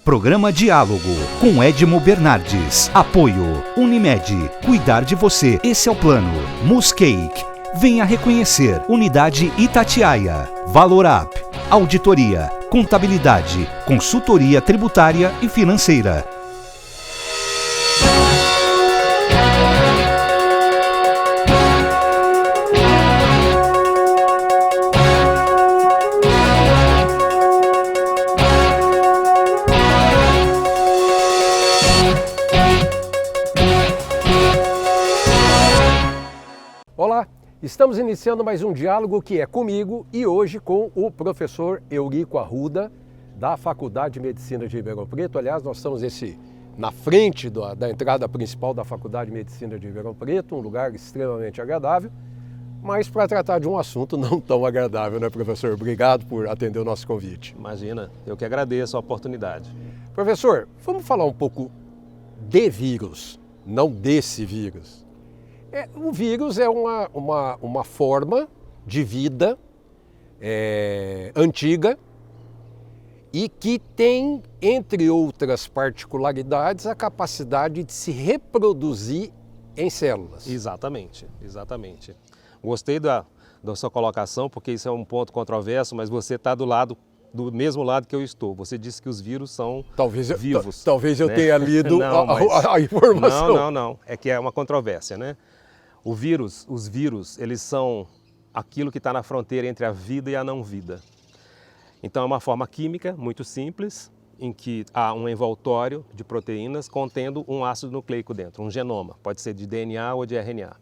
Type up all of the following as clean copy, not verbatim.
Programa Diálogo com Edmo Bernardes. Apoio Unimed. Cuidar de você. Esse é o plano. Muscake. Venha reconhecer. Unidade Itatiaia. Valorap. Auditoria. Contabilidade. Consultoria tributária e financeira. Olá, estamos iniciando mais um diálogo que é comigo e hoje com o professor Eurico Arruda, da Faculdade de Medicina de Ribeirão Preto. Aliás, nós estamos na frente da entrada principal da Faculdade de Medicina de Ribeirão Preto, um lugar extremamente agradável, mas para tratar de um assunto não tão agradável, né, professor? Obrigado por atender o nosso convite. Imagina, eu que agradeço a oportunidade. Professor, vamos falar um pouco de vírus, não desse vírus. O vírus é uma forma de vida antiga e que tem, entre outras particularidades, a capacidade de se reproduzir em células. Exatamente. Gostei da sua colocação, porque isso é um ponto controverso, mas você está do mesmo lado que eu estou. Você disse que os vírus são vivos. Talvez eu né? tenha lido a informação. Não. É que é uma controvérsia, né? Os vírus, eles são aquilo que está na fronteira entre a vida e a não vida. Então é uma forma química muito simples, em que há um envoltório de proteínas contendo um ácido nucleico dentro, um genoma, pode ser de DNA ou de RNA.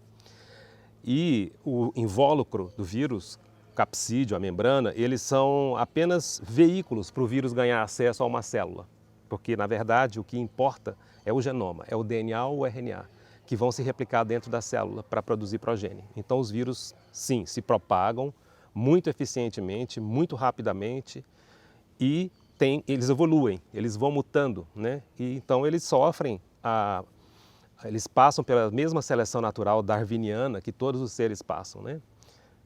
E o invólucro do vírus, o capsídeo, a membrana, eles são apenas veículos para o vírus ganhar acesso a uma célula. Porque, na verdade, o que importa é o genoma, é o DNA ou o RNA, que vão se replicar dentro da célula para produzir progênie. Então os vírus, sim, se propagam muito eficientemente, muito rapidamente e eles evoluem, eles vão mutando, né? E então eles eles passam pela mesma seleção natural darwiniana que todos os seres passam, né?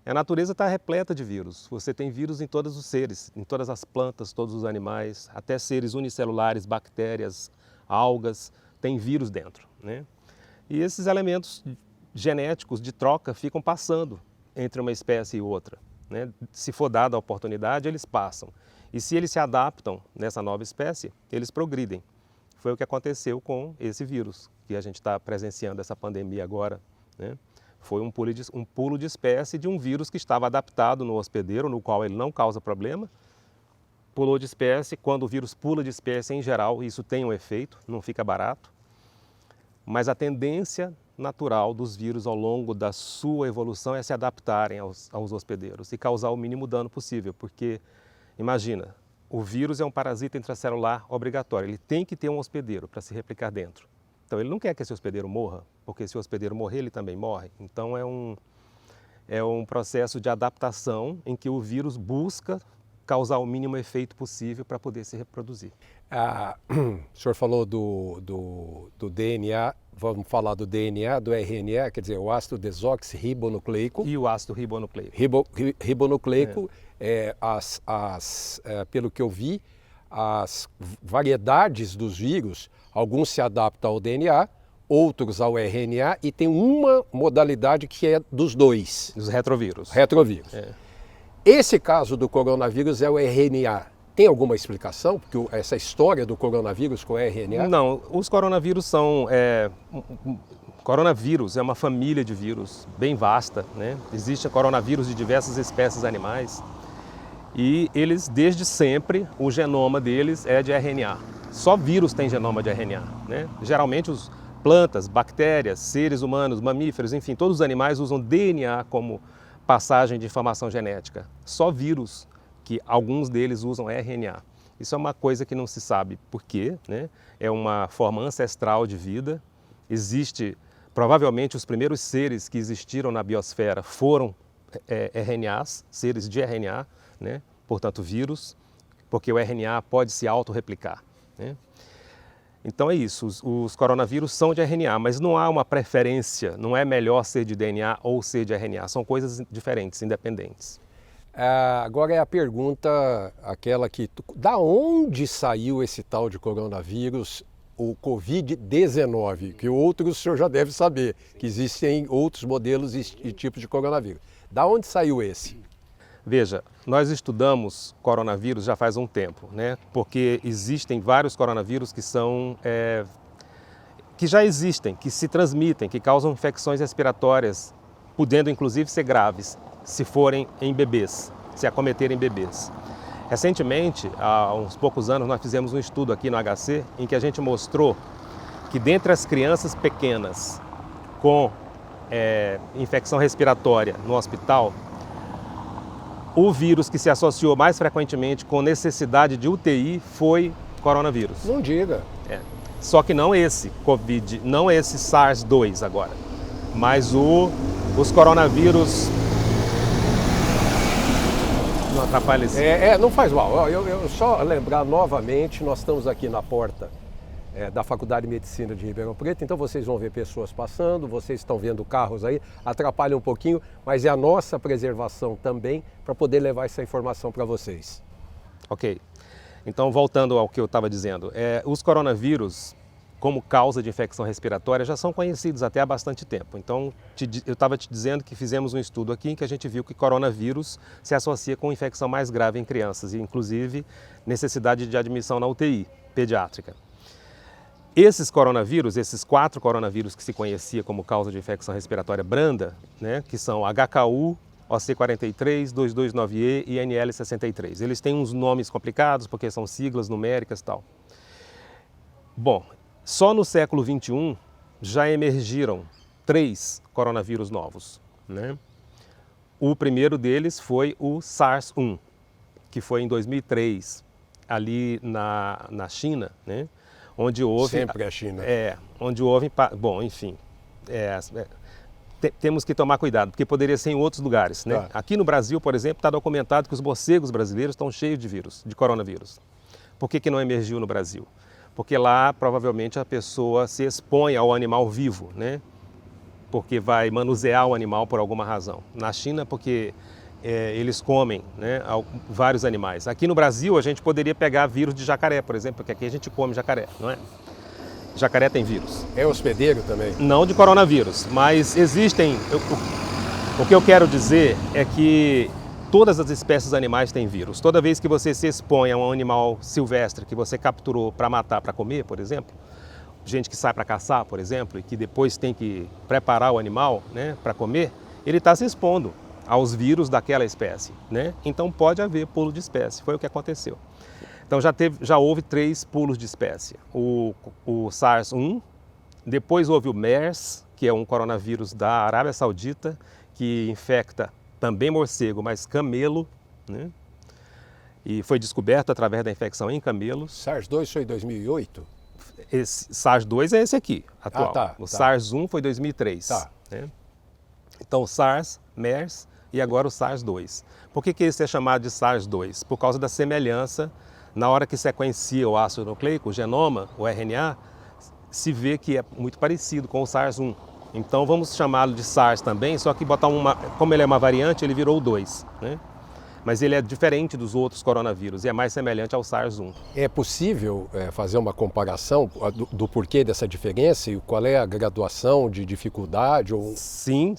A natureza está repleta de vírus. Você tem vírus em todos os seres, em todas as plantas, todos os animais, até seres unicelulares, bactérias, algas, tem vírus dentro, né? E esses elementos genéticos de troca ficam passando entre uma espécie e outra, né? Se for dada a oportunidade, eles passam. E se eles se adaptam nessa nova espécie, eles progridem. Foi o que aconteceu com esse vírus, que a gente está presenciando essa pandemia agora, né? Foi um pulo de espécie de um vírus que estava adaptado no hospedeiro, no qual ele não causa problema. Pulou de espécie, quando o vírus pula de espécie em geral, isso tem um efeito, não fica barato. Mas a tendência natural dos vírus ao longo da sua evolução é se adaptarem aos hospedeiros e causar o mínimo dano possível, porque, imagina, o vírus é um parasita intracelular obrigatório, ele tem que ter um hospedeiro para se replicar dentro. Então ele não quer que esse hospedeiro morra, porque se o hospedeiro morrer, ele também morre. Então é um processo de adaptação em que o vírus busca causar o mínimo efeito possível para poder se reproduzir. O senhor falou do DNA, vamos falar do DNA, do RNA, quer dizer, o ácido desoxirribonucleico. E o ácido ribonucleico. Ribonucleico, pelo que eu vi, as variedades dos vírus, alguns se adaptam ao DNA, outros ao RNA, e tem uma modalidade que é dos dois. Os retrovírus. Esse caso do coronavírus é o RNA. Tem alguma explicação? Porque essa história do coronavírus com o RNA? Não, os coronavírus são... Coronavírus é uma família de vírus bem vasta, né? Existe coronavírus de diversas espécies animais e eles, desde sempre, o genoma deles é de RNA. Só vírus tem genoma de RNA, né? Geralmente os plantas, bactérias, seres humanos, mamíferos, enfim, todos os animais usam DNA como passagem de informação genética. Só vírus, que alguns deles usam RNA. Isso é uma coisa que não se sabe por quê, né? É uma forma ancestral de vida. Provavelmente os primeiros seres que existiram na biosfera foram RNAs, seres de RNA, né? Portanto vírus, porque o RNA pode se autorreplicar, né? Então é isso, os coronavírus são de RNA, mas não há uma preferência, não é melhor ser de DNA ou ser de RNA, são coisas diferentes, independentes. Agora é a pergunta, aquela que... Da onde saiu esse tal de coronavírus, o Covid-19? Que outros o senhor já deve saber, que existem outros modelos e tipos de coronavírus. Da onde saiu esse? Veja, nós estudamos coronavírus já faz um tempo, né? Porque existem vários coronavírus que são... que já existem, que se transmitem, que causam infecções respiratórias, podendo inclusive ser graves, se forem em bebês, se acometerem bebês. Recentemente, há uns poucos anos, nós fizemos um estudo aqui no HC em que a gente mostrou que dentre as crianças pequenas com infecção respiratória no hospital, o vírus que se associou mais frequentemente com necessidade de UTI foi coronavírus. Não diga. Só que não esse Covid, não esse SARS-2 agora, mas os coronavírus... Não atrapalha isso. Não faz mal. Eu só lembrar novamente, nós estamos aqui na porta da Faculdade de Medicina de Ribeirão Preto, então vocês vão ver pessoas passando, vocês estão vendo carros aí, atrapalha um pouquinho, mas é a nossa preservação também para poder levar essa informação para vocês. Ok. Então, voltando ao que eu estava dizendo, os coronavírus, como causa de infecção respiratória, já são conhecidos até há bastante tempo. Então, eu estava te dizendo que fizemos um estudo aqui em que a gente viu que coronavírus se associa com infecção mais grave em crianças, e inclusive necessidade de admissão na UTI pediátrica. Esses coronavírus, esses 4 coronavírus que se conhecia como causa de infecção respiratória branda, né, que são HKU, OC43, 229E e NL63. Eles têm uns nomes complicados porque são siglas numéricas e tal. Bom, só no século XXI já emergiram 3 coronavírus novos, né? O primeiro deles foi o SARS-1, que foi em 2003, ali na China, né? Onde houve... Sempre a China. Onde houve... Bom, enfim... Temos que tomar cuidado, porque poderia ser em outros lugares, né? Aqui no Brasil, por exemplo, está documentado que os morcegos brasileiros estão cheios de vírus, de coronavírus. Por que não emergiu no Brasil? Porque lá, provavelmente, a pessoa se expõe ao animal vivo, né? Porque vai manusear o animal por alguma razão. Na China, porque eles comem, né, vários animais. Aqui no Brasil, a gente poderia pegar vírus de jacaré, por exemplo, porque aqui a gente come jacaré, não é? Jacaré tem vírus. É hospedeiro também? Não de coronavírus, mas existem... O que eu quero dizer é que todas as espécies animais têm vírus. Toda vez que você se expõe a um animal silvestre que você capturou para matar, para comer, por exemplo, gente que sai para caçar, por exemplo, e que depois tem que preparar o animal, né, para comer, ele está se expondo aos vírus daquela espécie, né? Então pode haver pulo de espécie, foi o que aconteceu. Então já houve 3 pulos de espécie. O SARS-1, depois houve o MERS, que é um coronavírus da Arábia Saudita, que infecta também morcego, mas camelo, né? E foi descoberto através da infecção em camelos. SARS-2 foi em 2008? Esse SARS-2 é esse aqui, atual. O SARS-1 foi em 2003. Né? Então o SARS, MERS e agora o SARS-2. Por que esse é chamado de SARS-2? Por causa da semelhança. Na hora que sequencia o ácido nucleico, o genoma, o RNA, se vê que é muito parecido com o SARS-1. Então vamos chamá-lo de SARS também, só que botar como ele é uma variante, ele virou o 2, né? Mas ele é diferente dos outros coronavírus e é mais semelhante ao SARS-1. É possível fazer uma comparação do porquê dessa diferença e qual é a graduação de dificuldade? Sim.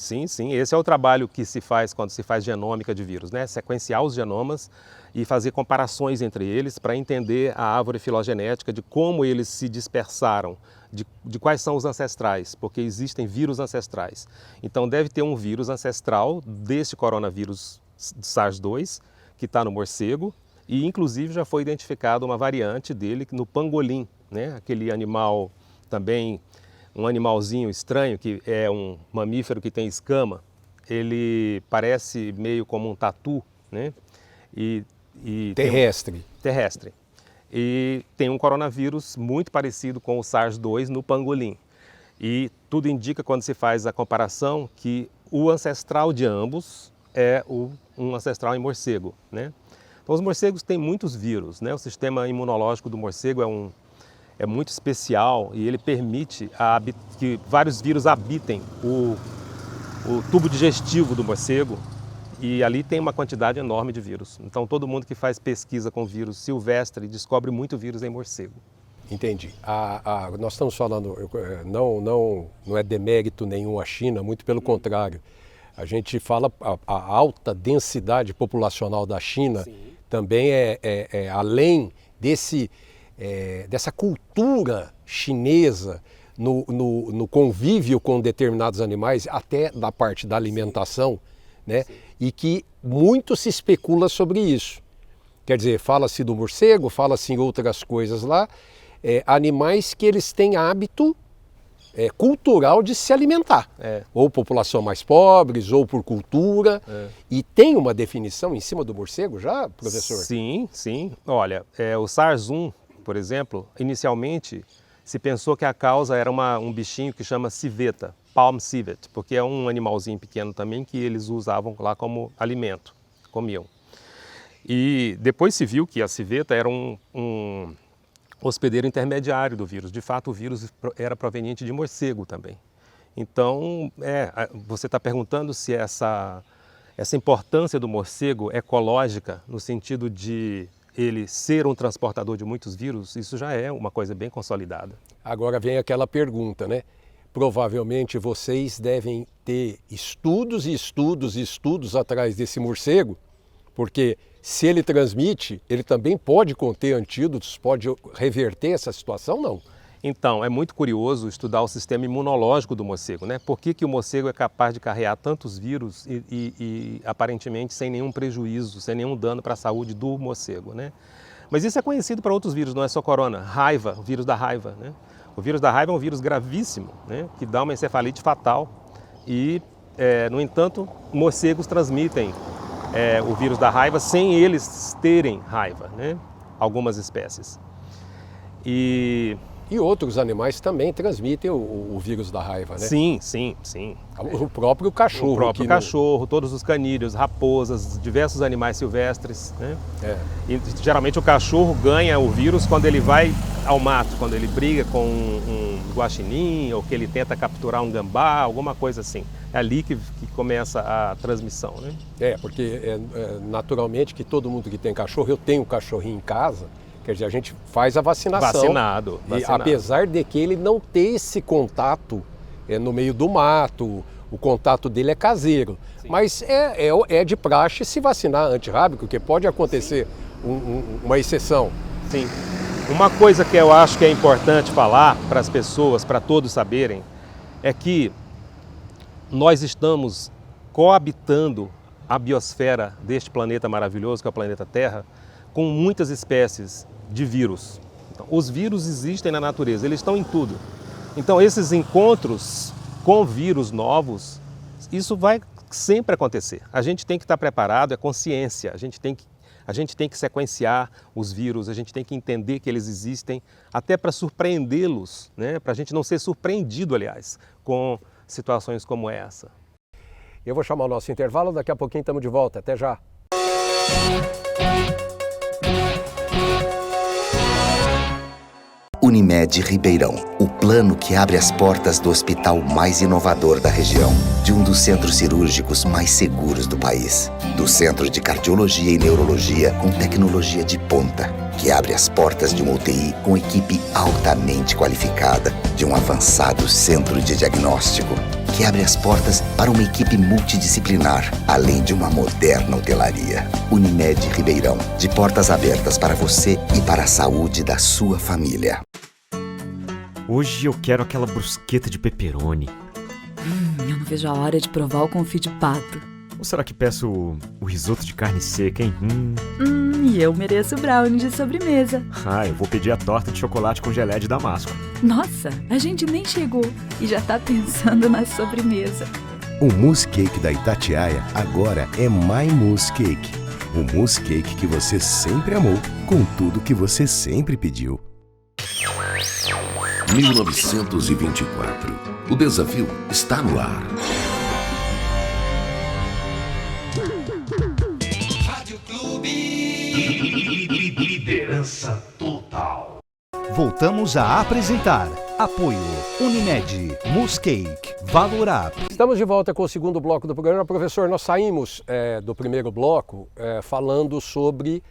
Esse é o trabalho que se faz quando se faz genômica de vírus, né? Sequenciar os genomas e fazer comparações entre eles para entender a árvore filogenética de como eles se dispersaram, de quais são os ancestrais, porque existem vírus ancestrais. Então deve ter um vírus ancestral deste coronavírus SARS-2, que está no morcego, e inclusive já foi identificada uma variante dele no pangolim, né? Aquele animal também, um animalzinho estranho, que é um mamífero que tem escama, ele parece meio como um tatu, né? Terrestre. Terrestre. E tem um coronavírus muito parecido com o SARS-2 no pangolim. E tudo indica, quando se faz a comparação, que o ancestral de ambos é um ancestral em morcego, né? Então os morcegos têm muitos vírus, né? O sistema imunológico do morcego é muito especial e ele permite que vários vírus habitem o tubo digestivo do morcego E ali tem uma quantidade enorme de vírus. Então todo mundo que faz pesquisa com vírus silvestre descobre muito vírus em morcego. Entendi. Nós estamos falando, não é demérito nenhum à China, muito pelo contrário. A gente fala a alta densidade populacional da China. Sim. Também é além dessa cultura chinesa no convívio com determinados animais, até da parte da alimentação, né? E que muito se especula sobre isso. Quer dizer, fala-se do morcego, fala-se em outras coisas lá, animais que eles têm hábito cultural de se alimentar. Ou população mais pobres, ou por cultura. E tem uma definição em cima do morcego já, professor? Sim, sim. Olha, o SARS-1, por exemplo, inicialmente se pensou que a causa era um bichinho que chama civeta, palm civet, porque é um animalzinho pequeno também que eles usavam lá como alimento, comiam. E depois se viu que a civeta era um hospedeiro intermediário do vírus. De fato, o vírus era proveniente de morcego também. Então, você está perguntando se essa importância do morcego ecológica, no sentido de ele ser um transportador de muitos vírus, isso já é uma coisa bem consolidada. Agora vem aquela pergunta, né? Provavelmente vocês devem ter estudos e estudos e estudos atrás desse morcego, porque se ele transmite, ele também pode conter antídotos, pode reverter essa situação, não? Então, é muito curioso estudar o sistema imunológico do morcego, né? Por que o morcego é capaz de carregar tantos vírus e aparentemente sem nenhum prejuízo, sem nenhum dano para a saúde do morcego, né? Mas isso é conhecido para outros vírus, não é só corona. Raiva, o vírus da raiva, né? O vírus da raiva é um vírus gravíssimo, né? Que dá uma encefalite fatal e, no entanto, morcegos transmitem o vírus da raiva sem eles terem raiva, né? Algumas espécies. E outros animais também transmitem o vírus da raiva, né? Sim, sim, sim. O próprio cachorro. O próprio cachorro, todos os canídeos, raposas, diversos animais silvestres, né? E geralmente o cachorro ganha o vírus quando ele vai ao mato, quando ele briga com um guaxinim ou que ele tenta capturar um gambá, alguma coisa assim. É ali que começa a transmissão, né? Porque naturalmente que todo mundo que tem cachorro, eu tenho um cachorrinho em casa. Quer dizer, a gente faz a vacinação. Vacinado. E apesar de que ele não ter esse contato no meio do mato, o contato dele é caseiro. Sim. Mas é de praxe se vacinar antirrábico, porque pode acontecer uma exceção. Sim. Uma coisa que eu acho que é importante falar para as pessoas, para todos saberem, é que nós estamos coabitando a biosfera deste planeta maravilhoso que é o planeta Terra com muitas espécies de vírus. Então, os vírus existem na natureza, eles estão em tudo. Então esses encontros com vírus novos, isso vai sempre acontecer. A gente tem que estar preparado, é consciência, a gente tem que sequenciar os vírus, a gente tem que entender que eles existem, até para surpreendê-los, né? Para a gente não ser surpreendido, aliás, com situações como essa. Eu vou chamar o nosso intervalo, daqui a pouquinho estamos de volta. Até já! Unimed Ribeirão, o plano que abre as portas do hospital mais inovador da região, de um dos centros cirúrgicos mais seguros do país, do Centro de Cardiologia e Neurologia com tecnologia de ponta, que abre as portas de uma UTI com equipe altamente qualificada, de um avançado centro de diagnóstico, que abre as portas para uma equipe multidisciplinar, além de uma moderna hotelaria. Unimed Ribeirão, de portas abertas para você e para a saúde da sua família. Hoje eu quero aquela brusqueta de pepperoni. Eu não vejo a hora de provar o confit de pato. Ou será que peço o risoto de carne seca, hein? E eu mereço o brownie de sobremesa. Eu vou pedir a torta de chocolate com geleia de damasco. Nossa, a gente nem chegou e já tá pensando na sobremesa. O mousse cake da Itatiaia agora é My Mousse Cake. O mousse cake que você sempre amou, com tudo que você sempre pediu. 1924. O desafio está no ar. Rádio Clube. Liderança total. Voltamos a apresentar Apoio Unimed, Muscake, Valor Up. Estamos de volta com o segundo bloco do programa. Professor, nós saímos do primeiro bloco falando sobre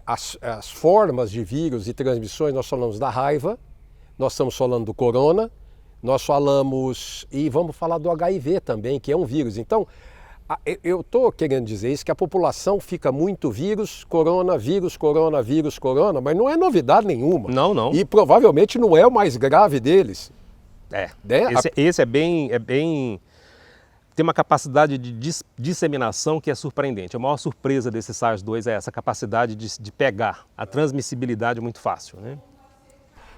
as formas de vírus e transmissões. Nós falamos da raiva, nós estamos falando do corona, nós falamos, e vamos falar do HIV também, que é um vírus. Então, eu estou querendo dizer isso, que a população fica muito vírus, corona, mas não é novidade nenhuma. Não. E provavelmente não é o mais grave deles. Né? Esse é bem... Tem uma capacidade de disseminação que é surpreendente. A maior surpresa desse SARS-2 é essa capacidade de pegar a transmissibilidade muito fácil, né?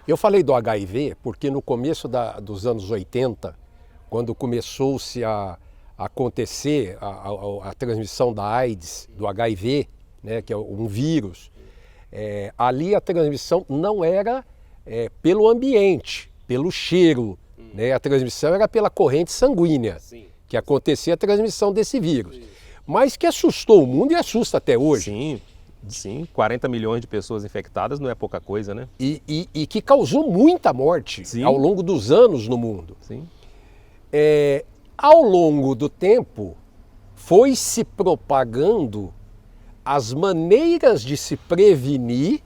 Eu falei do HIV porque no começo dos anos 80, quando começou-se a acontecer a transmissão da AIDS, do HIV, né, que é um vírus, ali a transmissão não era pelo ambiente, pelo cheiro, né? A transmissão era pela corrente sanguínea, que acontecia a transmissão desse vírus. Mas que assustou o mundo e assusta até hoje. Sim, 40 milhões de pessoas infectadas não é pouca coisa, né? E que causou muita morte ao longo dos anos no mundo. Sim. Ao longo do tempo, foi se propagando as maneiras de se prevenir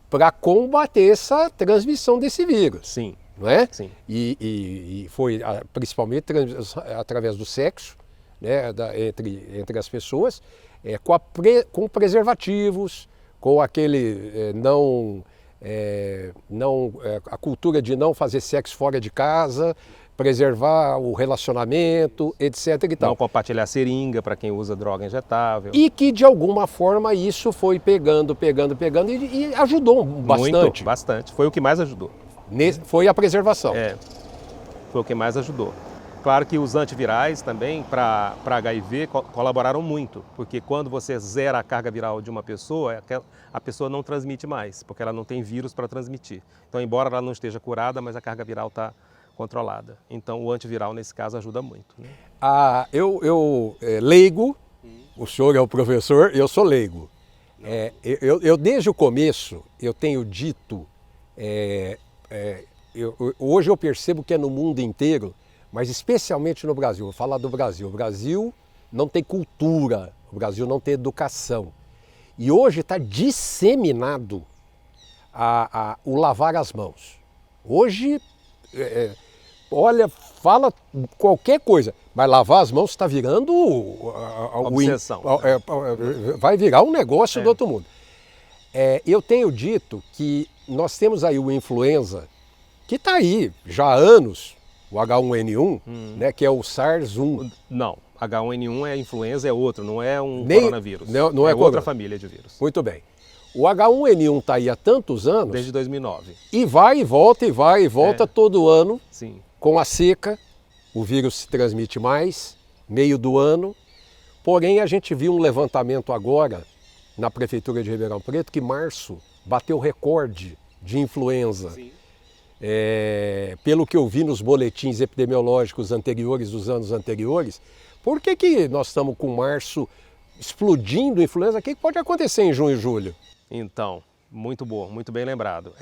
para combater essa transmissão desse vírus. Sim. Não é? Sim. E foi principalmente através do sexo, né, entre as pessoas, com preservativos, com aquele a cultura de não fazer sexo fora de casa, preservar o relacionamento, etc. E tal. Não compartilhar seringa para quem usa droga injetável. E que de alguma forma isso foi pegando e ajudou bastante. Muito, bastante. Foi o que mais ajudou. Foi a preservação. Foi o que mais ajudou. Claro que os antivirais também para HIV colaboraram muito, porque quando você zera a carga viral de uma pessoa, a pessoa não transmite mais, porque ela não tem vírus para transmitir. Então, embora ela não esteja curada, mas a carga viral está controlada. Então, o antiviral, nesse caso, ajuda muito. Né? Eu leigo, o senhor é o professor, eu sou leigo. Eu desde o começo, eu tenho dito, hoje eu percebo que é no mundo inteiro, mas especialmente no Brasil. Vou falar do Brasil. O Brasil não tem cultura, o Brasil não tem educação. E hoje está disseminado o lavar as mãos. Hoje, olha, fala qualquer coisa, mas lavar as mãos está virando obsessão. Vai virar um negócio do outro mundo. Eu tenho dito que nós temos aí o influenza, que está aí já há anos, o H1N1, né, que é o SARS-1. Não, H1N1 é influenza, é outro, não é um coronavírus. Não é outra família de vírus. Muito bem. O H1N1 está aí há tantos anos. Desde 2009. E vai e volta todo ano. Sim. Com a seca, o vírus se transmite mais, meio do ano. Porém, a gente viu um levantamento agora na Prefeitura de Ribeirão Preto que março bateu recorde de influenza. Sim. Pelo que eu vi nos boletins epidemiológicos anteriores, dos anos anteriores, por que nós estamos com março explodindo influenza? O que pode acontecer em junho e julho? Então, muito bom, muito bem lembrado.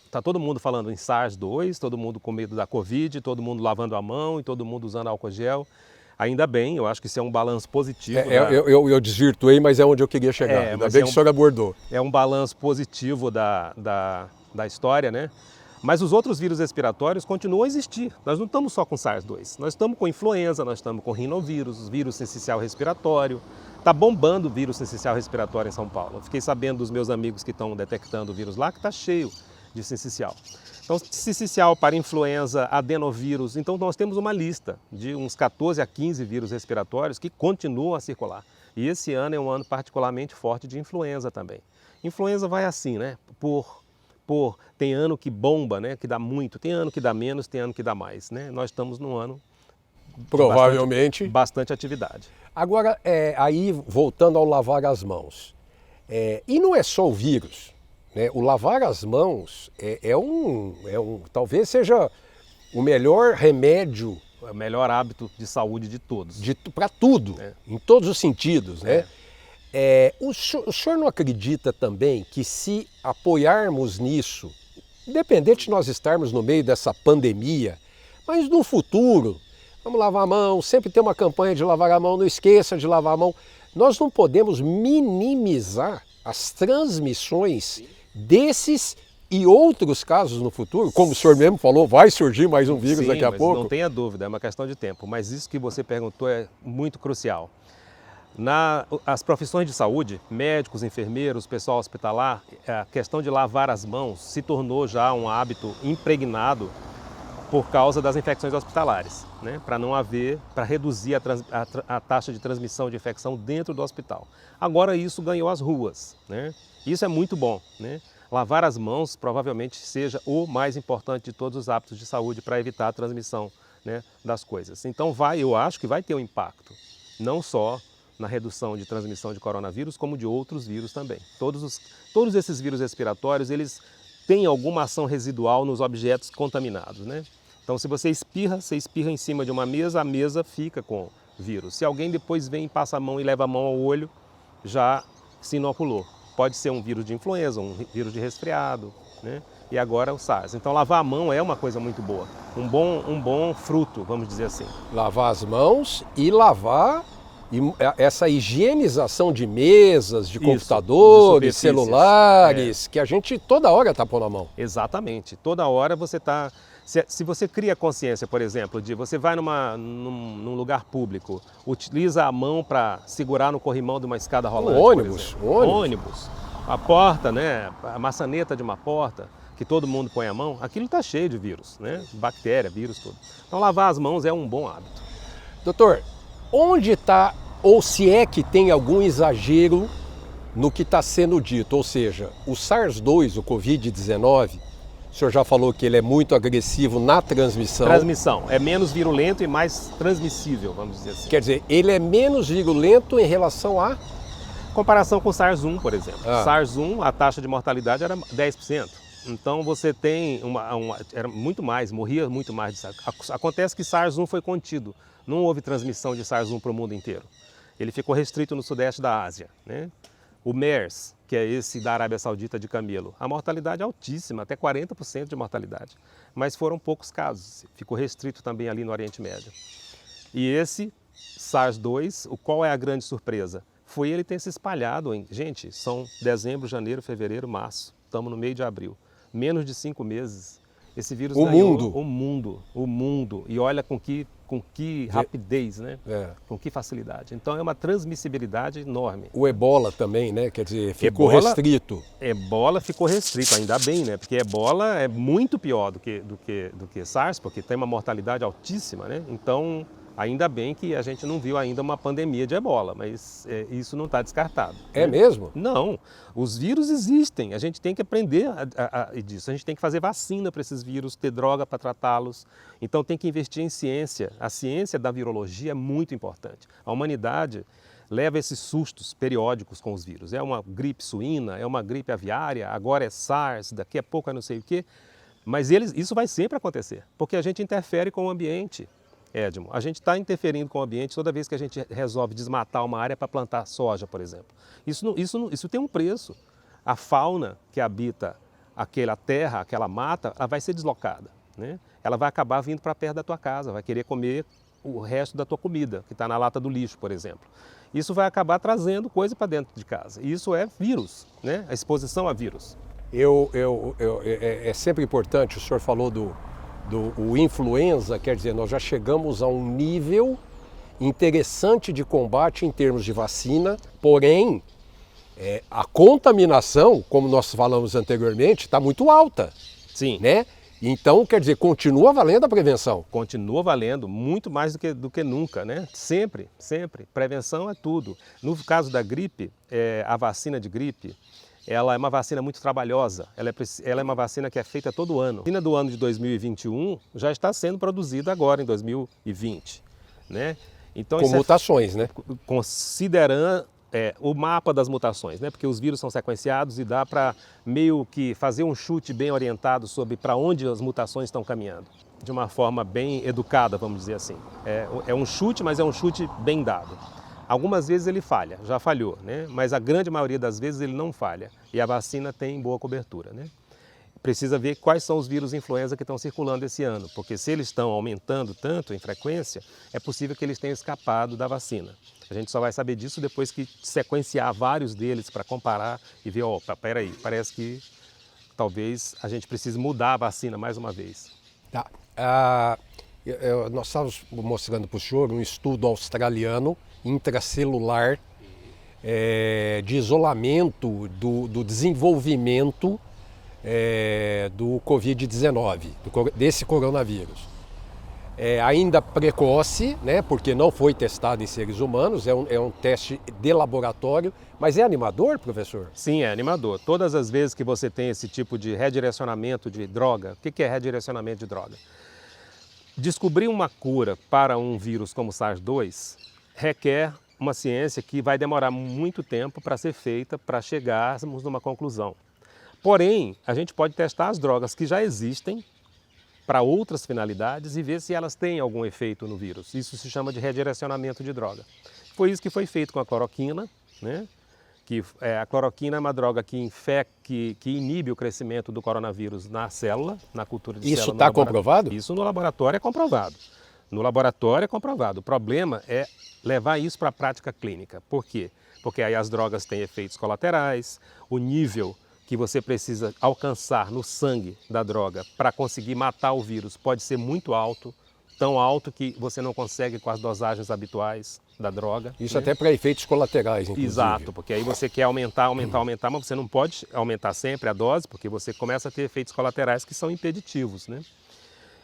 Está todo mundo falando em SARS-2, todo mundo com medo da Covid, todo mundo lavando a mão e todo mundo usando álcool gel. Ainda bem, eu acho que isso é um balanço positivo. Eu desvirtuei, mas é onde eu queria chegar. Ainda bem que o senhor abordou. É um balanço positivo da história, né? Mas os outros vírus respiratórios continuam a existir. Nós não estamos só com SARS-2, nós estamos com influenza, nós estamos com rinovírus, vírus sincicial respiratório. Está bombando o vírus sincicial respiratório em São Paulo. Eu fiquei sabendo dos meus amigos que estão detectando o vírus lá, que está cheio de sincicial. Então, sincicial para influenza, adenovírus. Então, nós temos uma lista de uns 14 a 15 vírus respiratórios que continuam a circular. E esse ano é um ano particularmente forte de influenza também. Influenza vai assim, né? Tem ano que bomba, né? Que dá muito, tem ano que dá menos, tem ano que dá mais, né? Nós estamos num ano provavelmente bastante atividade. Agora, aí voltando ao lavar as mãos, e não é só o vírus, né? O lavar as mãos talvez seja o melhor remédio, o melhor hábito de saúde de todos, para tudo, em todos os sentidos, né? O senhor não acredita também que se apoiarmos nisso, independente de nós estarmos no meio dessa pandemia, mas no futuro, vamos lavar a mão, sempre tem uma campanha de lavar a mão, não esqueça de lavar a mão. Nós não podemos minimizar as transmissões desses e outros casos no futuro, como o senhor mesmo falou, vai surgir mais um vírus daqui a pouco. Não tenha dúvida, é uma questão de tempo, mas isso que você perguntou é muito crucial. As profissões de saúde, médicos, enfermeiros, pessoal hospitalar, a questão de lavar as mãos se tornou já um hábito impregnado por causa das infecções hospitalares, né? Para reduzir a taxa de transmissão de infecção dentro do hospital. Agora isso ganhou as ruas, né? Isso é muito bom, né? Lavar as mãos provavelmente seja o mais importante de todos os hábitos de saúde para evitar a transmissão, né, das coisas. Então eu acho que vai ter um impacto, não só na redução de transmissão de coronavírus, como de outros vírus também. Todos esses vírus respiratórios, eles têm alguma ação residual nos objetos contaminados, né? Então se você espirra em cima de uma mesa, a mesa fica com vírus. Se alguém depois vem, passa a mão e leva a mão ao olho, já se inoculou. Pode ser um vírus de influenza, um vírus de resfriado, né? E agora o SARS. Então lavar a mão é uma coisa muito boa, um bom fruto, vamos dizer assim. Lavar as mãos e lavar essa higienização de mesas, de computadores, de celulares, que a gente toda hora está pondo a mão. Exatamente, toda hora você está... Se você cria consciência, por exemplo, de você vai num lugar público, utiliza a mão para segurar no corrimão de uma escada rolante, ônibus, a porta, né, a maçaneta de uma porta, que todo mundo põe a mão, aquilo está cheio de vírus, né, bactéria, vírus, tudo. Então lavar as mãos é um bom hábito. Doutor, onde está, ou se é que tem algum exagero no que está sendo dito, ou seja, o SARS-2, o Covid-19, o senhor já falou que ele é muito agressivo na transmissão. Transmissão, é menos virulento e mais transmissível, vamos dizer assim. Quer dizer, ele é menos virulento em relação a... Comparação com o SARS-1, por exemplo. SARS-1, a taxa de mortalidade era 10%. Então você tem era muito mais, morria muito mais de SARS. Acontece que SARS-1 foi contido. Não houve transmissão de SARS-1 para o mundo inteiro. Ele ficou restrito no sudeste da Ásia, né? O MERS, que é esse da Arábia Saudita de camelo, a mortalidade é altíssima, até 40% de mortalidade. Mas foram poucos casos, ficou restrito também ali no Oriente Médio. E esse SARS-2, qual é a grande surpresa? Foi ele ter se espalhado em... Gente, são dezembro, janeiro, fevereiro, março, estamos no meio de abril. Menos de 5 meses, esse vírus ganhou o mundo. E olha com que rapidez, né? Com que facilidade. Então é uma transmissibilidade enorme. O Ebola também, né? Quer dizer, ficou restrito. Ebola ficou restrito, ainda bem, né? Porque Ebola é muito pior do que SARS, porque tem uma mortalidade altíssima, né? Então, ainda bem que a gente não viu ainda uma pandemia de Ebola, mas isso não está descartado. É mesmo? Não, os vírus existem, a gente tem que aprender disso, a gente tem que fazer vacina para esses vírus, ter droga para tratá-los, então tem que investir em ciência. A ciência da virologia é muito importante. A humanidade leva esses sustos periódicos com os vírus, é uma gripe suína, é uma gripe aviária, agora é SARS, daqui a pouco é não sei o quê, mas isso vai sempre acontecer, porque a gente interfere com o ambiente. Edmo, a gente está interferindo com o ambiente toda vez que a gente resolve desmatar uma área para plantar soja, por exemplo. Isso tem um preço. A fauna que habita aquela terra, aquela mata, ela vai ser deslocada, né? Ela vai acabar vindo para perto da tua casa, vai querer comer o resto da tua comida, que está na lata do lixo, por exemplo. Isso vai acabar trazendo coisa para dentro de casa. E isso é vírus, né? A exposição a vírus. É sempre importante, o senhor falou do influenza, quer dizer, nós já chegamos a um nível interessante de combate em termos de vacina, porém, a contaminação, como nós falamos anteriormente, está muito alta. Sim. Né? Então, quer dizer, continua valendo a prevenção? Continua valendo, muito mais do que nunca, né? Sempre, sempre. Prevenção é tudo. No caso da gripe, a vacina de gripe, ela é uma vacina muito trabalhosa, ela é uma vacina que é feita todo ano. A vacina do ano de 2021 já está sendo produzida agora, em 2020. Né? Então, com mutações, né? Considerando o mapa das mutações, né? Porque os vírus são sequenciados e dá para meio que fazer um chute bem orientado sobre para onde as mutações estão caminhando. De uma forma bem educada, vamos dizer assim. É um chute, mas é um chute bem dado. Algumas vezes ele falha, já falhou, né? Mas a grande maioria das vezes ele não falha e a vacina tem boa cobertura, né? precisa ver quais são os vírus influenza que estão circulando esse ano, porque se eles estão aumentando tanto em frequência, é possível que eles tenham escapado da vacina. A gente só vai saber disso depois que sequenciar vários deles para comparar e ver, opa, peraí, parece que talvez a gente precise mudar a vacina mais uma vez. Tá. Nós estávamos mostrando para o senhor um estudo australiano intracelular de isolamento do desenvolvimento do Covid-19, desse coronavírus. Ainda precoce, né, porque não foi testado em seres humanos, é um teste de laboratório, mas é animador, professor? Sim, é animador. Todas as vezes que você tem esse tipo de redirecionamento de droga, o que é redirecionamento de droga? Descobrir uma cura para um vírus como o SARS-2 requer uma ciência que vai demorar muito tempo para ser feita, para chegarmos numa conclusão. Porém, a gente pode testar as drogas que já existem para outras finalidades e ver se elas têm algum efeito no vírus. Isso se chama de redirecionamento de droga. Foi isso que foi feito com a cloroquina, né? A cloroquina é uma droga que inibe o crescimento do coronavírus na célula, na cultura de célula. Isso está comprovado? Isso no laboratório é comprovado. No laboratório é comprovado. O problema é levar isso para a prática clínica. Por quê? Porque aí as drogas têm efeitos colaterais, o nível que você precisa alcançar no sangue da droga para conseguir matar o vírus pode ser muito alto, tão alto que você não consegue com as dosagens habituais da droga. Isso, né? Até para efeitos colaterais, inclusive. Exato, porque aí você quer aumentar, mas você não pode aumentar sempre a dose, porque você começa a ter efeitos colaterais que são impeditivos, né?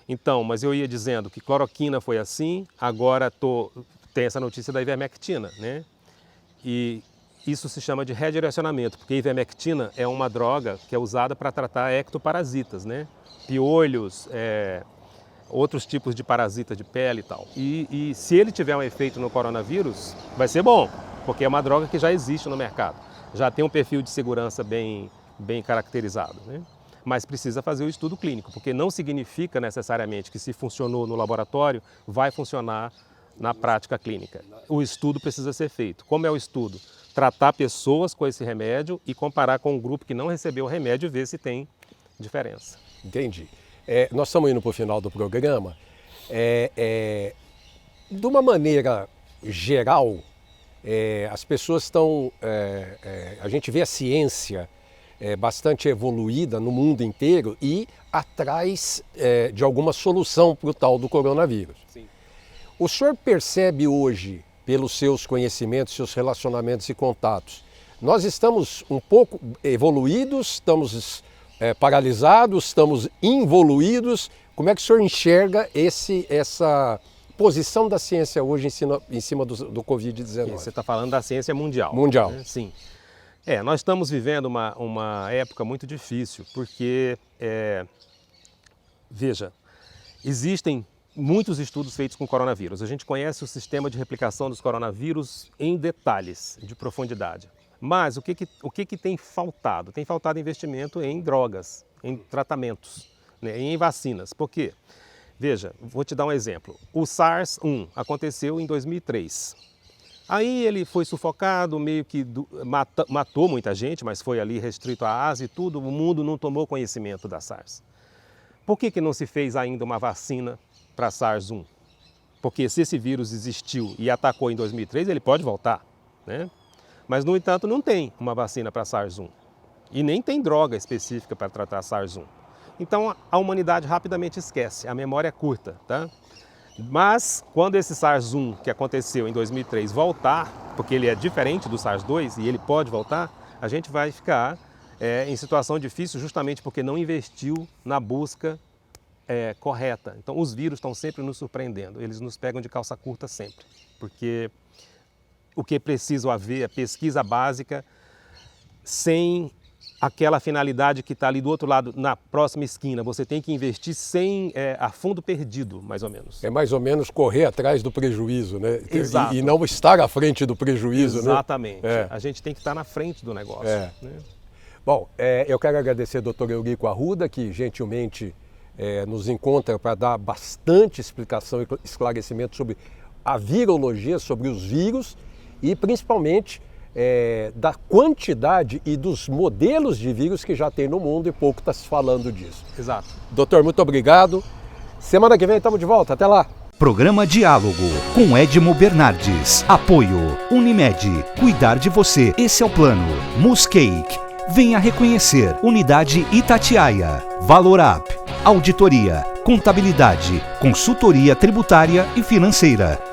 Então, mas eu ia dizendo que cloroquina foi assim, agora tem essa notícia da ivermectina, né? E isso se chama de redirecionamento, porque a ivermectina é uma droga que é usada para tratar ectoparasitas, né? Piolhos, outros tipos de parasitas de pele e tal. E se ele tiver um efeito no coronavírus, vai ser bom, porque é uma droga que já existe no mercado. Já tem um perfil de segurança bem caracterizado, né? Mas precisa fazer o estudo clínico, porque não significa necessariamente que se funcionou no laboratório, vai funcionar na prática clínica. O estudo precisa ser feito. Como é o estudo? Tratar pessoas com esse remédio e comparar com um grupo que não recebeu o remédio e ver se tem diferença. Entendi. Nós estamos indo para o final do programa. De uma maneira geral, as pessoas estão... a gente vê a ciência bastante evoluída no mundo inteiro e atrás de alguma solução para o tal do coronavírus. Sim. O senhor percebe hoje, pelos seus conhecimentos, seus relacionamentos e contatos, nós estamos um pouco evoluídos, estamos paralisados, estamos involuídos. Como é que o senhor enxerga essa posição da ciência hoje em cima do Covid-19? Você está falando da ciência mundial. Mundial. Né? Sim. Nós estamos vivendo uma época muito difícil, porque, veja, existem muitos estudos feitos com coronavírus. A gente conhece o sistema de replicação dos coronavírus em detalhes, de profundidade. Mas o que tem faltado? Tem faltado investimento em drogas, em tratamentos, né, em vacinas. Por quê? Veja, vou te dar um exemplo. O SARS-1 aconteceu em 2003. Aí ele foi sufocado, meio que matou muita gente, mas foi ali restrito à Ásia e tudo. O mundo não tomou conhecimento da SARS. Por que não se fez ainda uma vacina para SARS-1? Porque se esse vírus existiu e atacou em 2003, ele pode voltar, né? Mas, no entanto, não tem uma vacina para SARS-1 e nem tem droga específica para tratar SARS-1. Então, a humanidade rapidamente esquece, a memória é curta, tá? Mas, quando esse SARS-1 que aconteceu em 2003 voltar, porque ele é diferente do SARS-2 e ele pode voltar, a gente vai ficar em situação difícil justamente porque não investiu na busca correta. Então, os vírus estão sempre nos surpreendendo, eles nos pegam de calça curta sempre, porque o que é preciso haver é pesquisa básica sem aquela finalidade que está ali do outro lado, na próxima esquina. Você tem que investir a fundo perdido, mais ou menos. É mais ou menos correr atrás do prejuízo, né? Exato. E não estar à frente do prejuízo, Exatamente. né? A gente tem que estar na frente do negócio. Né? Bom, eu quero agradecer ao Dr. Eurico Arruda, que gentilmente nos encontra para dar bastante explicação e esclarecimento sobre a virologia, sobre os vírus e principalmente da quantidade e dos modelos de vírus que já tem no mundo e pouco está se falando disso. Exato. Doutor, muito obrigado. Semana que vem estamos de volta. Até lá. Programa Diálogo com Edmo Bernardes. Apoio Unimed. Cuidar de você. Esse é o plano. Muscake. Venha reconhecer. Unidade Itatiaia. Valorap. Auditoria. Contabilidade. Consultoria tributária e financeira.